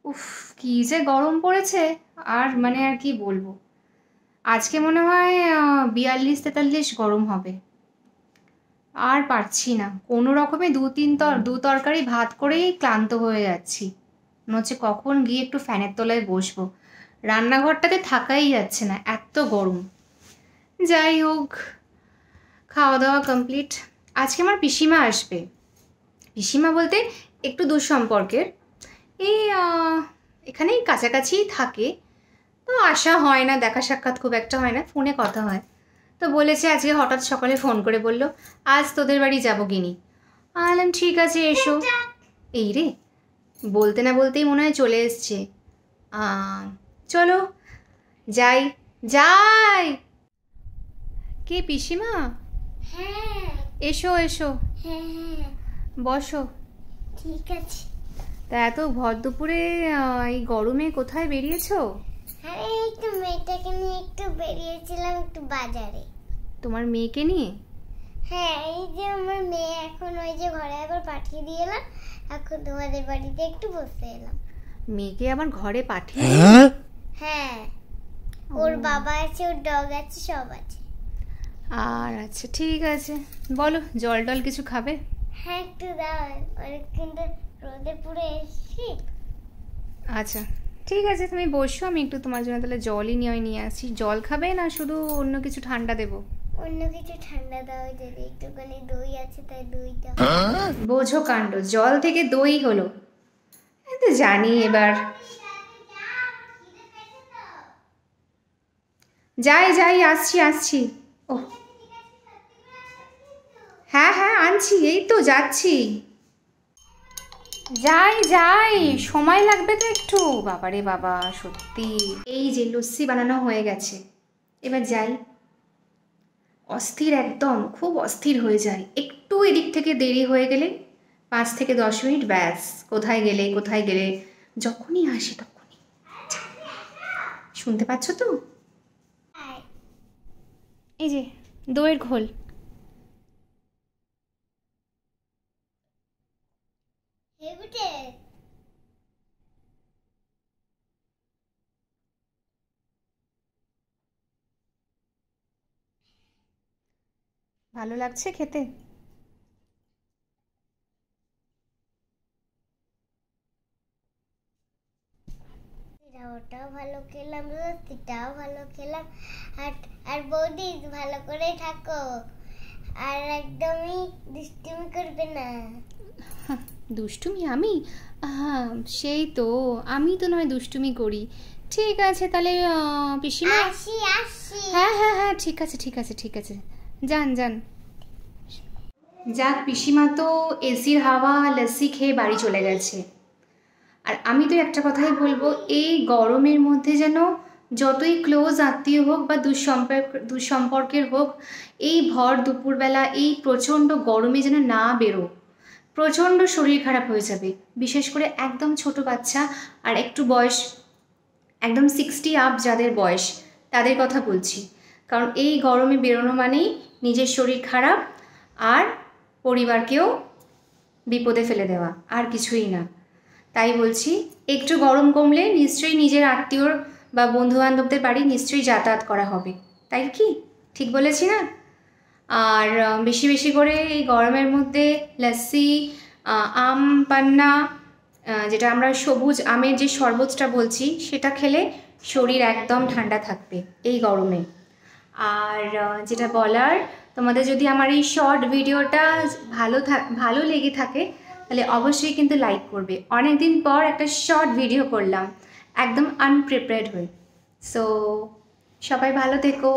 উফ, কি যে গরম পড়েছে! আর মানে আর কি বলবো, আজকে মনে হয় 42-43 গরম হবে। আর পারছি না, কোনো রকমে দু তরকারি ভাত করেই ক্লান্ত হয়ে যাচ্ছি। মনে হচ্ছে কখন গিয়ে একটু ফ্যানের তলায় বসবো। রান্নাঘরটাতে থাকাই যাচ্ছে না, এত গরম। যাই হোক, খাওয়া দাওয়া কমপ্লিট। আজকে আমার পিসিমা আসবে। পিসিমা বলতে একটু দূর সম্পর্কের, এই এখানেই কাছাকাছিই থাকে। তো আসা হয় না, দেখা সাক্ষাৎ খুব একটা হয় না, ফোনে কথা হয়। তো বলেছে আজকে হঠাৎ সকালে ফোন করে বলল, আজ তোদের বাড়ি যাবো গিনি। বললাম ঠিক আছে এসো। এই রে, বলতে না বলতেই মনে হয় চলে এসছে। চলো যাই যাই। কে পিসিমা? হ্যাঁ এসো এসো, হ্যাঁ বসো। ঠিক আছে। তা এত ভর দুপুরে এই গরমে কোথায় বেরিয়েছো? আরে এই তো মেয়েটাকে নিয়ে একটু বেরিয়েছিলাম একটু বাজারে। তোমার মেয়েকে নিয়ে? হ্যাঁ, এই যে আমার মেয়ে এখন ওই যে ঘরে একবার পাঠিয়ে দিয়ে এলাম, এখন তোমাদের বাড়িতে একটু বসে এলাম। মেয়েকে আবার ঘরে পাঠিয়ে? হ্যাঁ, ওর বাবা আছে, ওর ডগ আছে, সব আছে। আর আচ্ছা ঠিক আছে, বলো জল টল কিছু খাবে? হ্যাঁ একটু দাও, অনেকক্ষণ তো রোদে পুরো এসছি। আচ্ছা ঠিক আছে, তুমি বসো, আমি একটু তোমার জন্য তাহলে জলই নিয়ে আসি। জল খাবে না শুধু অন্য কিছু ঠান্ডা দেবো? অন্য কিছু ঠান্ডা দাও, যদি একটুখানি দই আছে তাই দইটা। বোঝো কাণ্ড, জল থেকে দই হলো, তো জানি এবার। যাই যাই, আসছি আসছি। ও হ্যাঁ হ্যাঁ আনছি, এই তো যাচ্ছি। যাই যাই, সময় লাগবে তো একটু। বাবারে বাবা, সত্যি। এই যে লস্যি বানানো হয়ে গেছে, এবার যাই। অস্থির, একদম খুব অস্থির হয়ে যায় একটু এদিক থেকে দেরি হয়ে গেলে। 5 থেকে 10 মিনিট ব্যাস, কোথায় গেলে কোথায় গেলে, যখনই আসে তখনই। শুনতে পাচ্ছ তো? এই যে দইয়ের ঘোল। ভালো লাগছে খেতে? ওটাও ভালো খেলাম, লস্যিটাও ভালো খেলাম। আর আর বৌদি ভালো করে থাকো, আর একদমই দুষ্টুমি করবে না। দুষ্টুমি আমি? হ্যাঁ সেই তো, আমি তো নয় দুষ্টুমি করি। ঠিক আছে তাহলে পিসিমা। আসি আসি। হ্যাঁ হ্যাঁ হ্যাঁ ঠিক আছে ঠিক আছে ঠিক আছে, যান যান। যাক, পিসিমা তো এসির হাওয়া লস্যি খেয়ে বাড়ি চলে গেছে। আর আমি তো একটা কথাই বলবো, এই গরমের মধ্যে যেন যতই ক্লোজ আত্মীয় হোক বা দুঃসম্পর্কের হোক, এই ভর দুপুরবেলা এই প্রচণ্ড গরমে যেন না বেরো। প্রচণ্ড শরীর খারাপ হয়ে যাবে, বিশেষ করে একদম ছোট বাচ্চা আর একটু বয়স, একদম 60 আপ যাদের বয়স, তাদের কথা বলছি। কারণ এই গরমে বেরোনো মানেই নিজের শরীর খারাপ আর পরিবারকেও বিপদে ফেলে দেওয়া, আর কিছুই না। তাই বলছি, একটু গরম কমলে নিশ্চয়ই নিজের আত্মীয়র বা বন্ধুবান্ধবদের বাড়ি নিশ্চয়ই যাতায়াত করা হবে, তাই কি ঠিক বলেছি না? আর বেশি বেশি করে এই গরমের মধ্যে লস্যি, আম পান্না, যেটা আমরা সবুজ আমের যে শরবতটা বলছি, সেটা খেলে শরীর একদম ঠান্ডা থাকবে এই গরমে। আর যেটা বলার, তোমাদের যদি আমার এই শর্ট ভিডিওটা ভালো লেগে থাকে, তাহলে অবশ্যই কিন্তু লাইক করবে। অনেক দিন পর একটা শর্ট ভিডিও করলাম একদম আনপ্রিপেয়ার্ড হয়ে। সো সবাই ভালো থেকো।